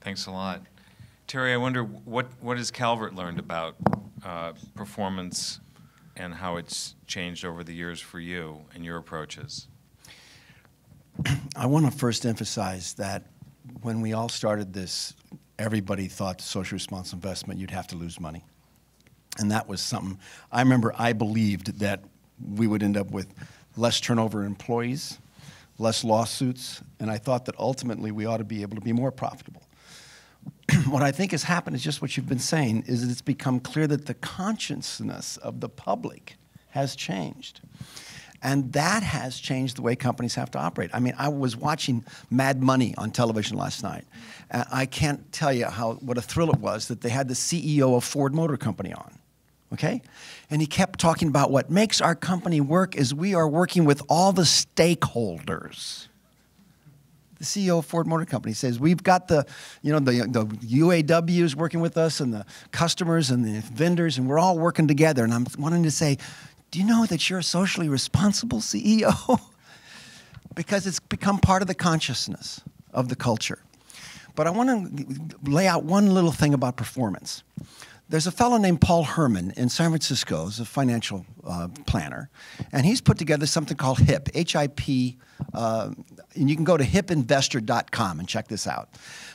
Thanks a lot. Terry, I wonder what has Calvert learned about performance and how it's changed over the years for you and your approaches? I want to first emphasize that when we all started this, everybody thought social responsible investment, you'd have to lose money. And that was something, I remember I believed that we would end up with less turnover in employees, less lawsuits, and I thought that ultimately we ought to be able to be more profitable. What I think has happened is just what you've been saying, is that it's become clear that the consciousness of the public has changed. And that has changed the way companies have to operate. I mean, I was watching Mad Money on television last night. And I can't tell you what a thrill it was that they had the CEO of Ford Motor Company on, okay? And he kept talking about what makes our company work is we are working with all the stakeholders. The CEO of Ford Motor Company says, we've got the UAWs working with us and the customers and the vendors, and we're all working together. And I'm wanting to say, do you know that you're a socially responsible CEO? Because it's become part of the consciousness of the culture. But I want to lay out one little thing about performance. There's a fellow named Paul Herman in San Francisco, who's a financial planner, and he's put together something called HIP, H-I-P, and you can go to hipinvestor.com and check this out.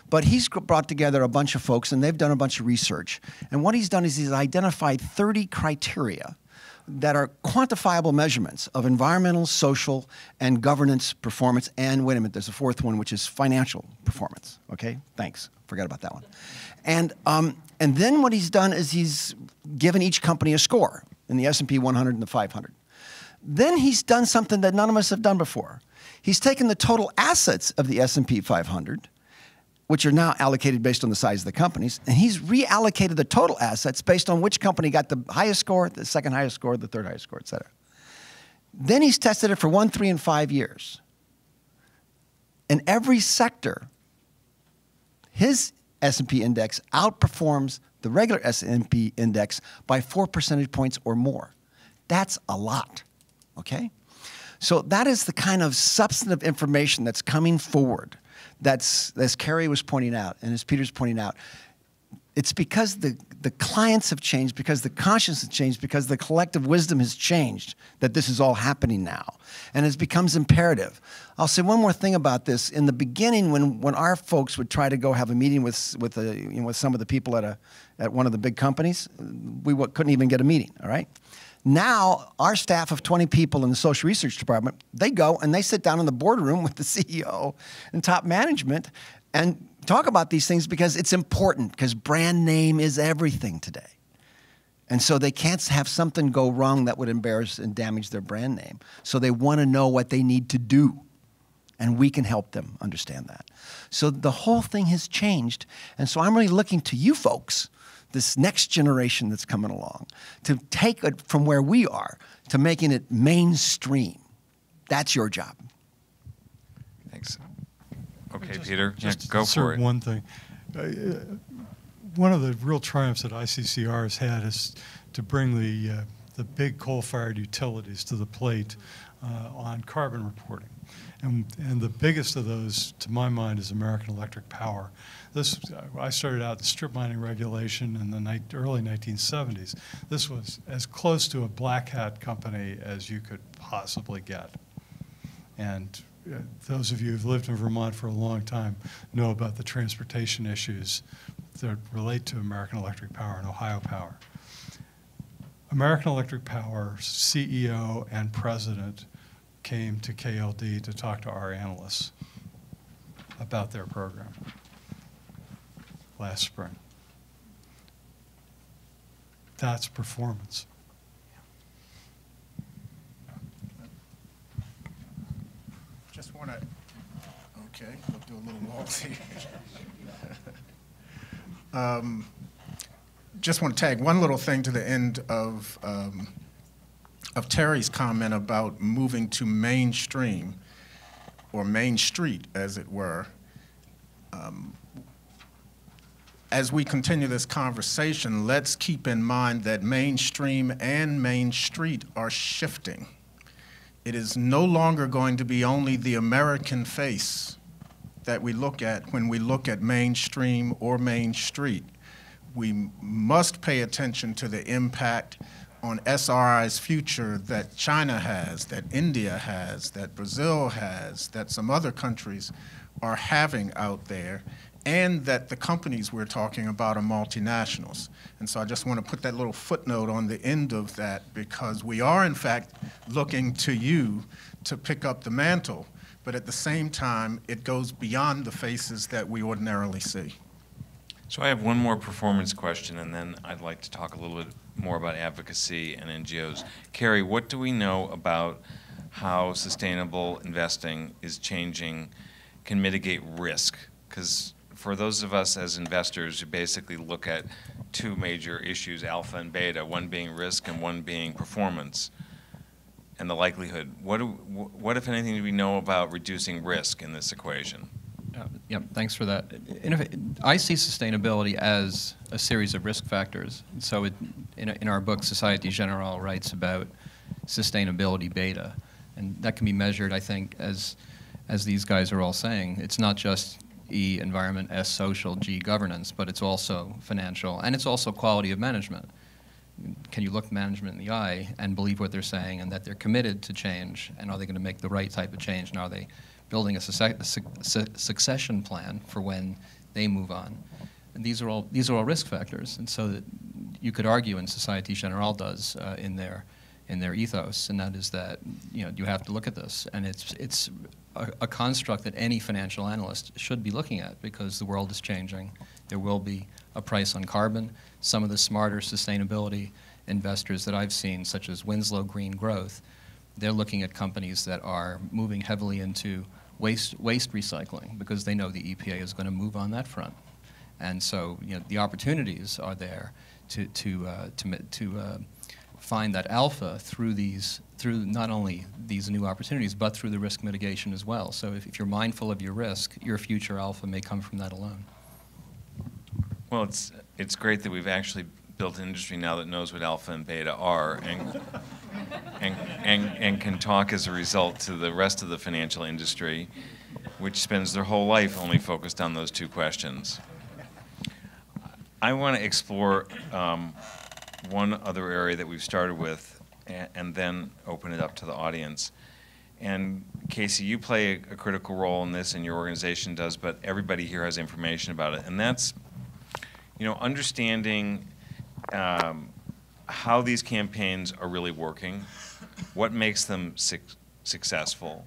But he's brought together a bunch of folks, and they've done a bunch of research. And what he's done is he's identified 30 criteria that are quantifiable measurements of environmental, social, and governance performance. And wait a minute, there's a fourth one, which is financial performance. Okay, thanks. Forgot about that one. And then what he's done is he's given each company a score in the S&P 100 and the 500. Then he's done something that none of us have done before. He's taken the total assets of the S&P 500, which are now allocated based on the size of the companies, and he's reallocated the total assets based on which company got the highest score, the second highest score, the third highest score, et cetera. Then he's tested it for 1, 3, and 5 years. In every sector, his S&P index outperforms the regular S&P index by 4 percentage points or more. That's a lot, okay? So that is the kind of substantive information that's coming forward. That's, as Cary was pointing out, and as Peter's pointing out, it's because the clients have changed, because the conscience has changed, because the collective wisdom has changed that this is all happening now. And it becomes imperative. I'll say one more thing about this. In the beginning, when our folks would try to go have a meeting with some of the people at one of the big companies, we couldn't even get a meeting, all right? Now, our staff of 20 people in the social research department, they go and they sit down in the boardroom with the CEO and top management and talk about these things because it's important, because brand name is everything today. And so they can't have something go wrong that would embarrass and damage their brand name. So they want to know what they need to do. And we can help them understand that. So the whole thing has changed. And so I'm really looking to you folks, this next generation that's coming along, to take it from where we are to making it mainstream. That's your job. Thanks. Okay, Peter, go for it. One thing. One of the real triumphs that ICCR has had is to bring the big coal-fired utilities to the plate on carbon reporting. And the biggest of those, to my mind, is American Electric Power. I started out the strip mining regulation in the early 1970s. This was as close to a black hat company as you could possibly get. And those of you who've lived in Vermont for a long time know about the transportation issues that relate to American Electric Power and Ohio Power. American Electric Power CEO and president came to KLD to talk to our analysts about their program last spring. That's performance. Just want to, okay, we'll do a little waltz here. Just want to tag one little thing to the end of Terry's comment about moving to mainstream, or Main Street, as it were. as we continue this conversation, let's keep in mind that mainstream and Main Street are shifting. It is no longer going to be only the American face that we look at when we look at mainstream or Main Street. We must pay attention to the impact on SRI's future that China has, that India has, that Brazil has, that some other countries are having out there, and that the companies we're talking about are multinationals. And so I just want to put that little footnote on the end of that, because we are, in fact, looking to you to pick up the mantle, but at the same time, it goes beyond the faces that we ordinarily see. So I have one more performance question, and then I'd like to talk a little bit more about advocacy and NGOs. Cary, what do we know about how sustainable investing is changing, can mitigate risk? Because for those of us as investors who basically look at two major issues, alpha and beta, one being risk and one being performance, and the likelihood, what if anything, do we know about reducing risk in this equation? Yeah, thanks for that. I see sustainability as a series of risk factors. So in our book, Société Générale writes about sustainability beta. And that can be measured, I think, as these guys are all saying. It's not just E, environment, S, social, G, governance, but it's also financial, and it's also quality of management. Can you look management in the eye and believe what they're saying and that they're committed to change, and are they going to make the right type of change, and are they building a succession plan for when they move on? And these are all risk factors, and so that you could argue, and Société Générale does in their ethos, and that is that you have to look at this, and it's a construct that any financial analyst should be looking at, because the world is changing. There will be a price on carbon. Some of the smarter sustainability investors that I've seen, such as Winslow Green Growth, they're looking at companies that are moving heavily into waste recycling, because they know the EPA is going to move on that front, and so the opportunities are there to find that alpha through not only these new opportunities, but through the risk mitigation as well. So if you're mindful of your risk, your future alpha may come from that alone. Well, it's great that we've actually built an industry now that knows what alpha and beta are, and can talk as a result to the rest of the financial industry, which spends their whole life only focused on those two questions. I want to explore one other area that we've started with, and then open it up to the audience. And Casey, you play a critical role in this, and your organization does, but everybody here has information about it, and that's understanding how these campaigns are really working, what makes them successful,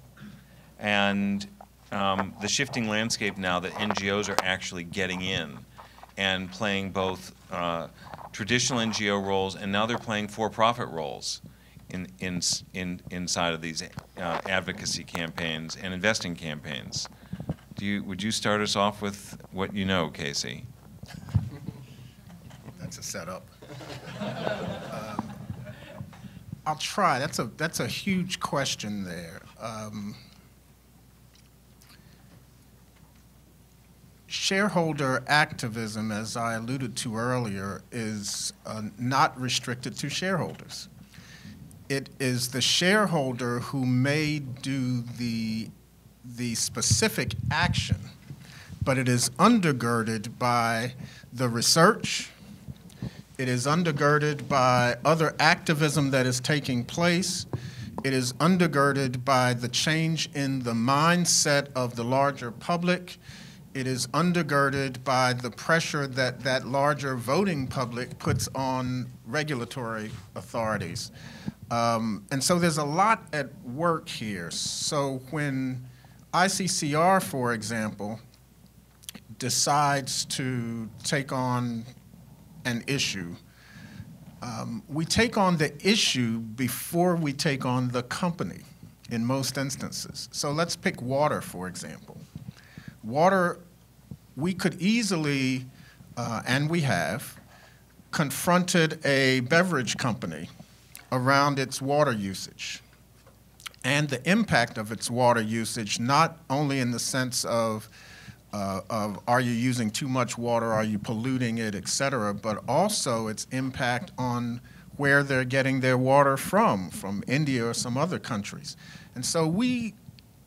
and the shifting landscape now that NGOs are actually getting in and playing both traditional NGO roles, and now they're playing for-profit roles inside of these advocacy campaigns and investing campaigns. Would you start us off with what you know, Casey? That's a setup. I'll try. That's a huge question there. Shareholder activism, as I alluded to earlier, is not restricted to shareholders. It is the shareholder who may do the specific action, but it is undergirded by the research. It is undergirded by other activism that is taking place. It is undergirded by the change in the mindset of the larger public. It is undergirded by the pressure that that larger voting public puts on regulatory authorities. And so there's a lot at work here. So when ICCR, for example, decides to take on an issue, we take on the issue before we take on the company in most instances. So let's pick water, for example. Water, we could easily, and we have, confronted a beverage company around its water usage and the impact of its water usage, not only in the sense of of are you using too much water, are you polluting it, et cetera, but also its impact on where they're getting their water from India or some other countries. And so we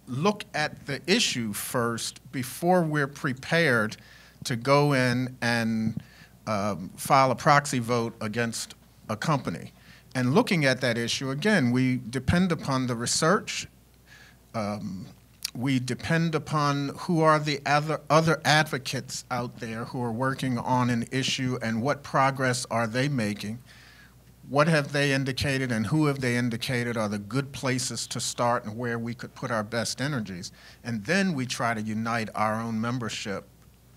look at the issue first before we're prepared to go in and file a proxy vote against a company. And looking at that issue, again, we depend upon the research. We depend upon who are the other advocates out there who are working on an issue and what progress are they making. What have they indicated and who have they indicated are the good places to start and where we could put our best energies. And then we try to unite our own membership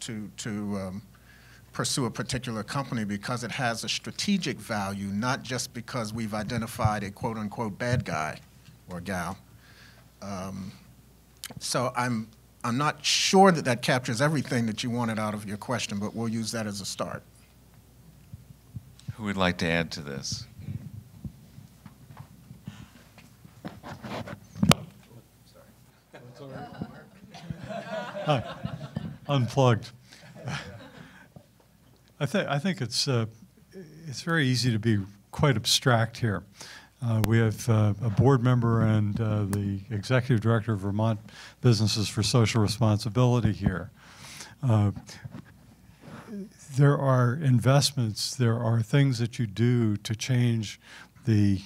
to pursue a particular company because it has a strategic value, not just because we've identified a quote-unquote bad guy or gal. So I'm not sure that that captures everything that you wanted out of your question, but we'll use that as a start. Who would like to add to this? Unplugged. I think it's very easy to be quite abstract here. We have a board member and the executive director of Vermont Businesses for Social Responsibility here. There are investments, there are things that you do to change the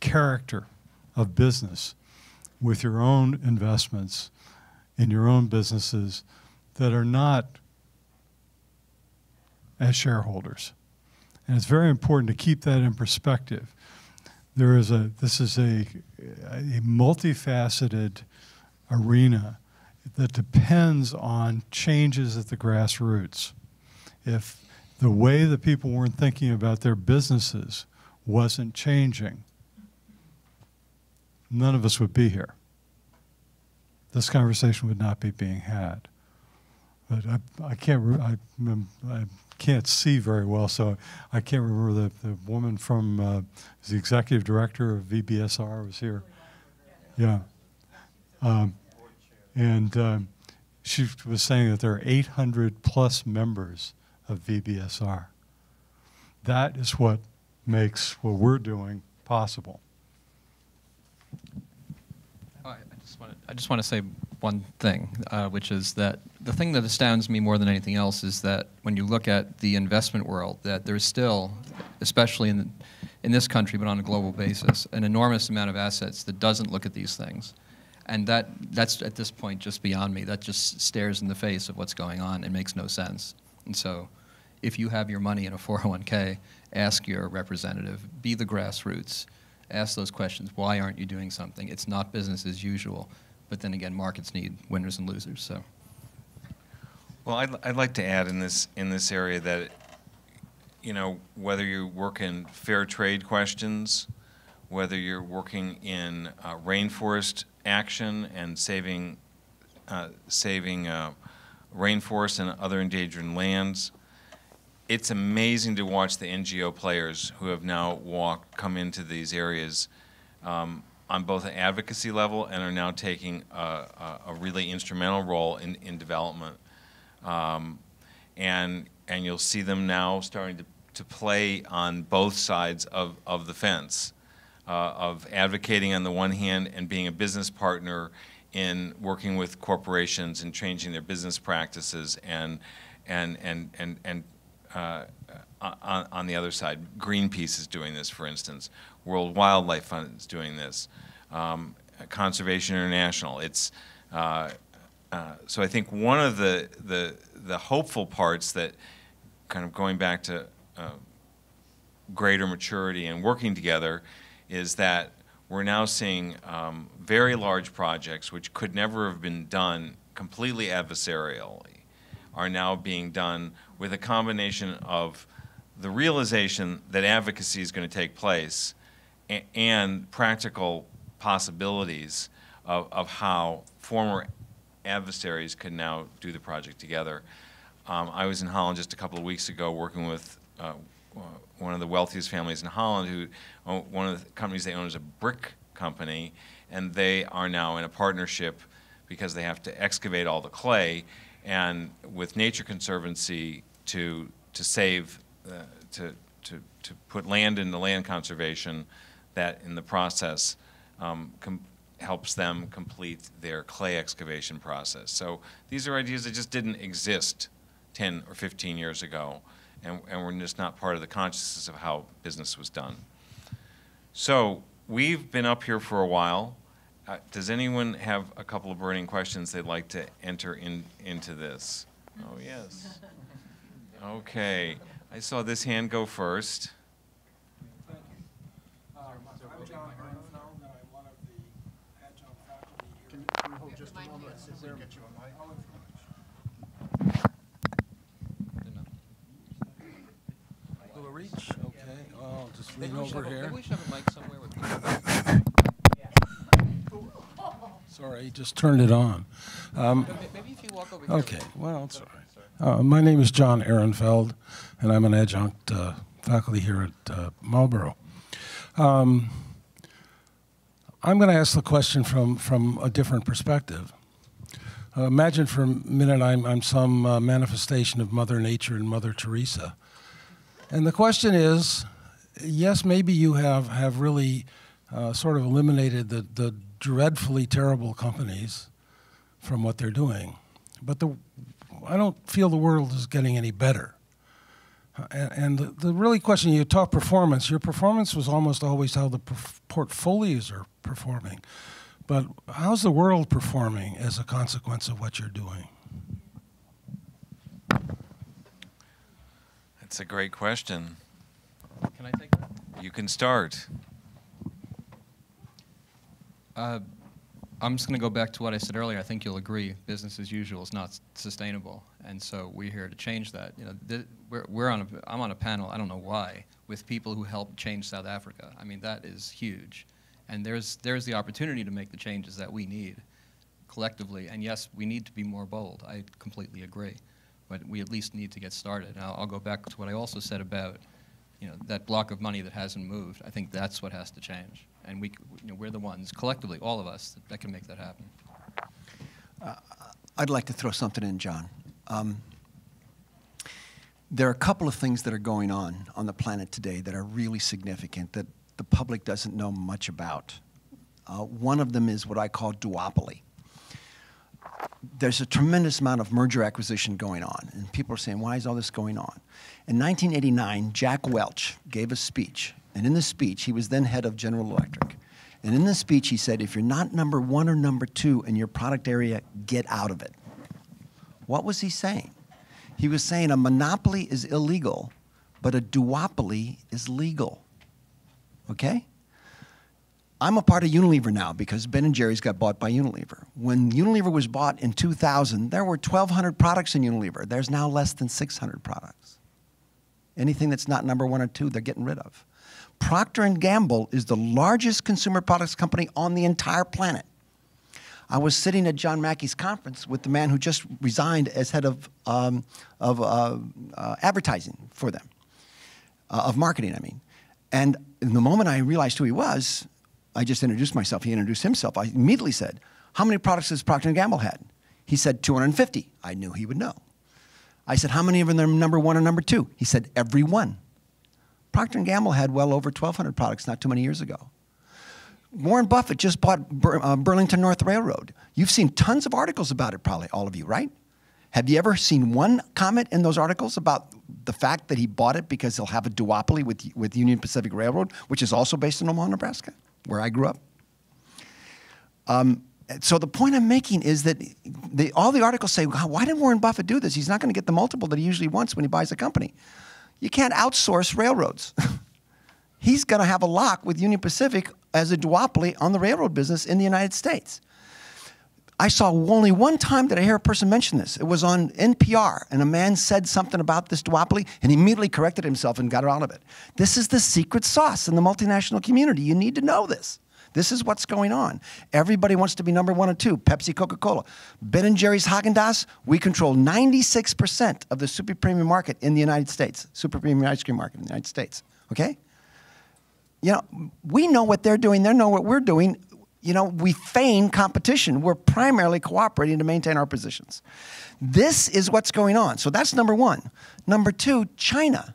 character of business with your own investments in your own businesses that are not as shareholders. And it's very important to keep that in perspective. This is a multifaceted arena that depends on changes at the grassroots. If the way that people weren't thinking about their businesses wasn't changing, none of us would be here. This conversation would not be being had. But I can't see very well, so I can't remember the woman from the executive director of VBSR was here. Yeah. She was saying that there are 800 plus members of VBSR. That is what makes what we're doing possible. I just want to say one thing, which is that the thing that astounds me more than anything else is that when you look at the investment world, that there's still, especially in this country, but on a global basis, an enormous amount of assets that doesn't look at these things. And that's at this point just beyond me. That just stares in the face of what's going on and makes no sense. And so if you have your money in a 401k, ask your representative, be the grassroots, ask those questions. Why aren't you doing something? It's not business as usual. But then again, markets need winners and losers. So, well, I'd like to add in this area that, whether you work in fair trade questions, whether you're working in rainforest action and saving rainforests and other endangered lands, it's amazing to watch the NGO players who have now come into these areas on both an advocacy level and are now taking a really instrumental role in development. And you'll see them now starting to play on both sides of the fence, of advocating on the one hand and being a business partner in working with corporations and changing their business practices and on the other side. Greenpeace is doing this, for instance. World Wildlife Fund is doing this. Conservation International. It's so I think one of the hopeful parts that, kind of going back to greater maturity and working together, is that we're now seeing very large projects which could never have been done completely adversarially are now being done with a combination of the realization that advocacy is going to take place and practical possibilities of how former adversaries can now do the project together. I was in Holland just a couple of weeks ago working with one of the wealthiest families in Holland, one of the companies they own is a brick company, and they are now in a partnership because they have to excavate all the clay, and with Nature Conservancy to save, to put land into land conservation, that in the process helps them complete their clay excavation process. So these are ideas that just didn't exist 10 or 15 years ago, and were just not part of the consciousness of how business was done. So we've been up here for a while. Does anyone have a couple of burning questions they'd like to enter into this? Oh, yes. Okay. I saw this hand go first. Thank you. I'm John Ehrenfeld, and I'm one of the adjunct faculty here. Can you hold just a moment? Let's see if we can get you a mic. Will it reach? Okay. I'll just lean over here. Maybe we should have a mic somewhere with Sorry, just turned it on. maybe if you walk over here. Okay. Well, it's all right. My name is John Ehrenfeld, and I'm an adjunct faculty here at Marlboro. I'm going to ask the question from a different perspective. Imagine for a minute I'm some manifestation of Mother Nature and Mother Teresa. And the question is, yes, maybe you have really sort of eliminated the dreadfully terrible companies from what they're doing. But I don't feel the world is getting any better. And the really question, you talk performance. Your performance was almost always how the portfolios are performing. But how's the world performing as a consequence of what you're doing? That's a great question. Can I take that? You can start. I'm just going to go back to what I said earlier. I think you'll agree, business as usual is not sustainable, and so we're here to change that. You know, I'm on a panel. I don't know why, with people who helped change South Africa. I mean, that is huge, and there's the opportunity to make the changes that we need collectively. And yes, we need to be more bold. I completely agree, but we at least need to get started. And I'll go back to what I also said about, you know, that block of money that hasn't moved. I think that's what has to change. And we're the ones, collectively, all of us, that can make that happen. I'd like to throw something in, John. There are a couple of things that are going on the planet today that are really significant that the public doesn't know much about. One of them is what I call duopoly. There's a tremendous amount of merger acquisition going on, and people are saying, why is all this going on? In 1989, Jack Welch gave a speech, and in the speech, he was then head of General Electric. And in the speech, he said, if you're not number one or number two in your product area, get out of it. What was he saying? He was saying a monopoly is illegal, but a duopoly is legal. Okay? I'm a part of Unilever now because Ben & Jerry's got bought by Unilever. When Unilever was bought in 2000, there were 1,200 products in Unilever. There's now less than 600 products. Anything that's not number one or two, they're getting rid of. Procter & Gamble is the largest consumer products company on the entire planet. I was sitting at John Mackey's conference with the man who just resigned as head of advertising for them, of marketing, I mean. And in the moment I realized who he was, I just introduced myself. He introduced himself. I immediately said, how many products has Procter & Gamble had? He said 250. I knew he would know. I said, how many of them are number one or number two? He said, every one. Procter & Gamble had well over 1,200 products not too many years ago. Warren Buffett just bought Burlington North Railroad. You've seen tons of articles about it, probably, all of you, right? Have you ever seen one comment in those articles about the fact that he bought it because he'll have a duopoly with Union Pacific Railroad, which is also based in Omaha, Nebraska, where I grew up? So the point I'm making is that all the articles say, why did Warren Buffett do this? He's not going to get the multiple that he usually wants when he buys a company. You can't outsource railroads. He's going to have a lock with Union Pacific as a duopoly on the railroad business in the United States. I saw only one time that I hear a person mention this. It was on NPR, and a man said something about this duopoly, and he immediately corrected himself and got out of it. This is the secret sauce in the multinational community. You need to know this. This is what's going on. Everybody wants to be number one or two. Pepsi, Coca-Cola. Ben & Jerry's, Haagen-Dazs, we control 96% of the super premium market in the United States. Super premium ice cream market in the United States. Okay? You know, we know what they're doing. They know what we're doing. you know, we feign competition. We're primarily cooperating to maintain our positions. This is what's going on. So that's number one. Number two, China.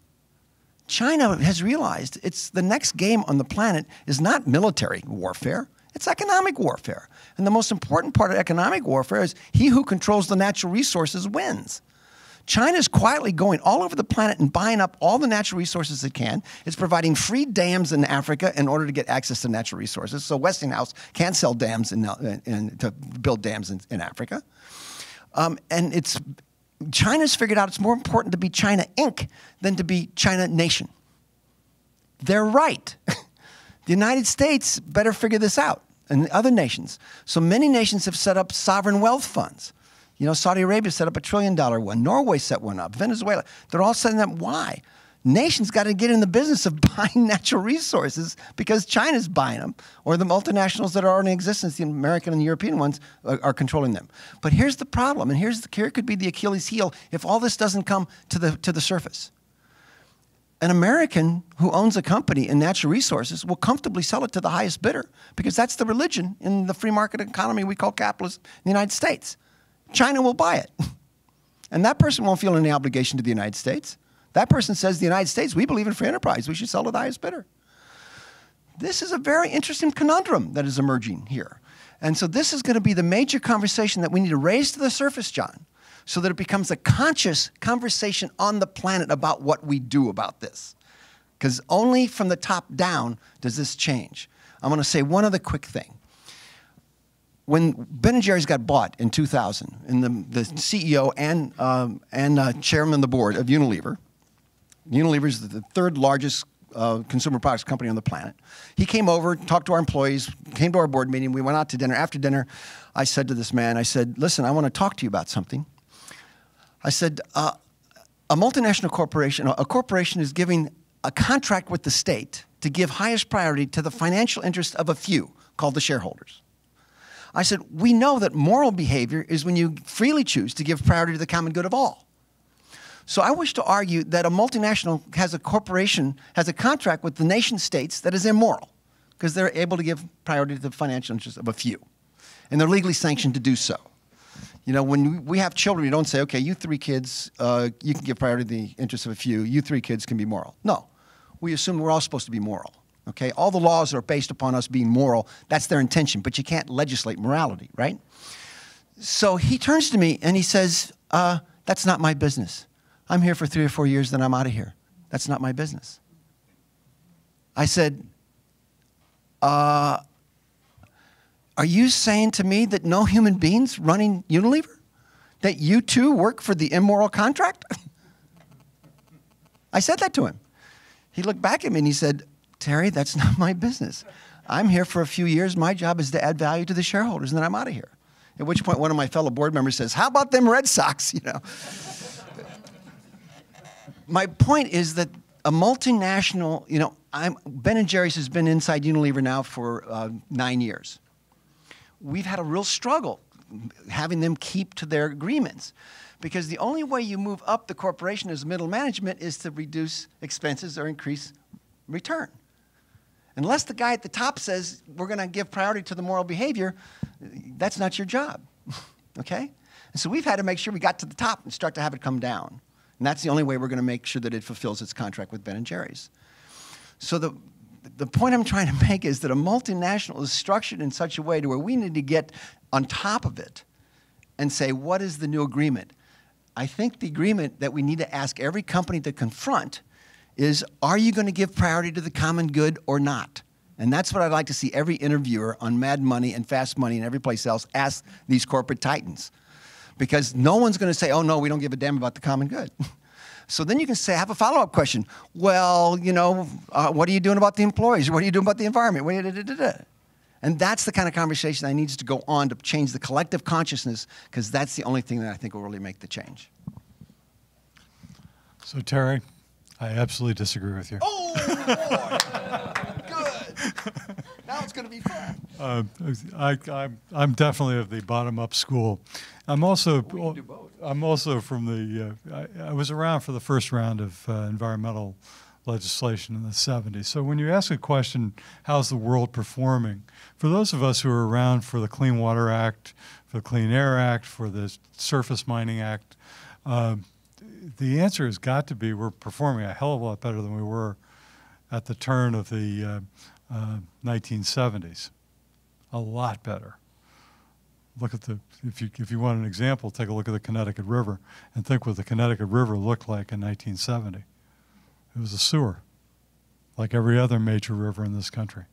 China has realized it's the next game on the planet is not military warfare. It's economic warfare. And the most important part of economic warfare is he who controls the natural resources wins. China's quietly going all over the planet and buying up all the natural resources it can. It's providing free dams in Africa in order to get access to natural resources. So Westinghouse can't sell dams to build dams in Africa. And China's figured out it's more important to be China Inc. than to be China Nation. They're right. The United States better figure this out, and other nations. So many nations have set up sovereign wealth funds. You know, Saudi Arabia set up $1 trillion one. Norway set one up. Venezuela. They're all setting up. Why? Nations got to get in the business of buying natural resources because China's buying them, or the multinationals that are already in existence, the American and the European ones, are controlling them. But here's the problem, and here could be the Achilles heel if all this doesn't come to the surface. An American who owns a company in natural resources will comfortably sell it to the highest bidder because that's the religion in the free market economy we call capitalism in the United States. China will buy it. And that person won't feel any obligation to the United States. That person says, the United States, we believe in free enterprise. We should sell to the highest bidder. This is a very interesting conundrum that is emerging here. And so this is going to be the major conversation that we need to raise to the surface, John, so that it becomes a conscious conversation on the planet about what we do about this. Because only from the top down does this change. I'm going to say one other quick thing. When Ben & Jerry's got bought in 2000, and the CEO and chairman of the board of Unilever is the third largest consumer products company on the planet. He came over, talked to our employees, came to our board meeting. We went out to dinner. After dinner, I said to this man, I said, listen, I want to talk to you about something. I said, a multinational corporation, a corporation is giving a contract with the state to give highest priority to the financial interest of a few, called the shareholders. I said, we know that moral behavior is when you freely choose to give priority to the common good of all. So I wish to argue that a multinational has a contract with the nation states that is immoral because they're able to give priority to the financial interests of a few. And they're legally sanctioned to do so. You know, when we have children, you don't say, okay, you 3 kids, you can give priority to the interests of a few. You 3 kids can be moral. No. We assume we're all supposed to be moral. Okay? All the laws are based upon us being moral. That's their intention, but you can't legislate morality, right? So he turns to me and he says, that's not my business. I'm here for 3 or 4 years, then I'm out of here. That's not my business. I said, are you saying to me that no human beings running Unilever? That you too work for the immoral contract? I said that to him. He looked back at me and he said, Terry, that's not my business. I'm here for a few years. My job is to add value to the shareholders, and then I'm out of here. At which point one of my fellow board members says, how about them Red Sox, you know? My point is that a multinational, you know, Ben & Jerry's has been inside Unilever now for 9 years. We've had a real struggle having them keep to their agreements because the only way you move up the corporation as middle management is to reduce expenses or increase return. Unless the guy at the top says, we're going to give priority to the moral behavior, that's not your job, okay? And so we've had to make sure we got to the top and start to have it come down. And that's the only way we're going to make sure that it fulfills its contract with Ben & Jerry's. So the point I'm trying to make is that a multinational is structured in such a way to where we need to get on top of it and say, what is the new agreement? I think the agreement that we need to ask every company to confront is, are you going to give priority to the common good or not? And that's what I'd like to see every interviewer on Mad Money and Fast Money and every place else ask these corporate titans. Because no one's going to say, oh, no, we don't give a damn about the common good. So then you can say, have a follow-up question. Well, you know, what are you doing about the employees? What are you doing about the environment? And that's the kind of conversation that needs to go on to change the collective consciousness, because that's the only thing that I think will really make the change. So, Terry, I absolutely disagree with you. Oh, boy. Good. Now it's going to be fun. I'm definitely of the bottom-up school. I'm also We can do both. I'm also from the. I was around for the first round of environmental legislation in the 70s. So when you ask a question, how's the world performing? For those of us who are around for the Clean Water Act, for the Clean Air Act, for the Surface Mining Act, the answer has got to be we're performing a hell of a lot better than we were at the turn of the 1970s. A lot better. Look at if you want an example, take a look at the Connecticut River and think what the Connecticut River looked like in 1970. It was a sewer, like every other major river in this country,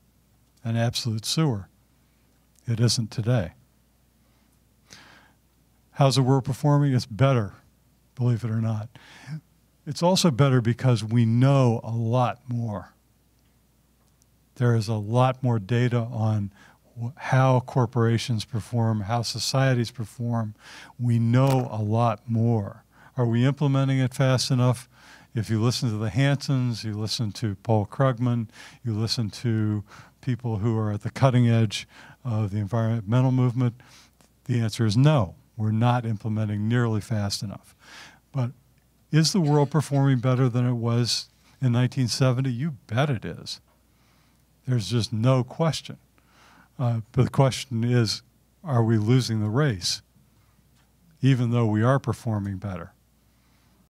an absolute sewer. It isn't today. How's the world performing? It's better, believe it or not. It's also better because we know a lot more. There is a lot more data on how corporations perform, how societies perform. We know a lot more. Are we implementing it fast enough? If you listen to the Hansons, you listen to Paul Krugman, you listen to people who are at the cutting edge of the environmental movement, the answer is no. We're not implementing nearly fast enough. But is the world performing better than it was in 1970? You bet it is. There's just no question. But the question is, are we losing the race, even though we are performing better?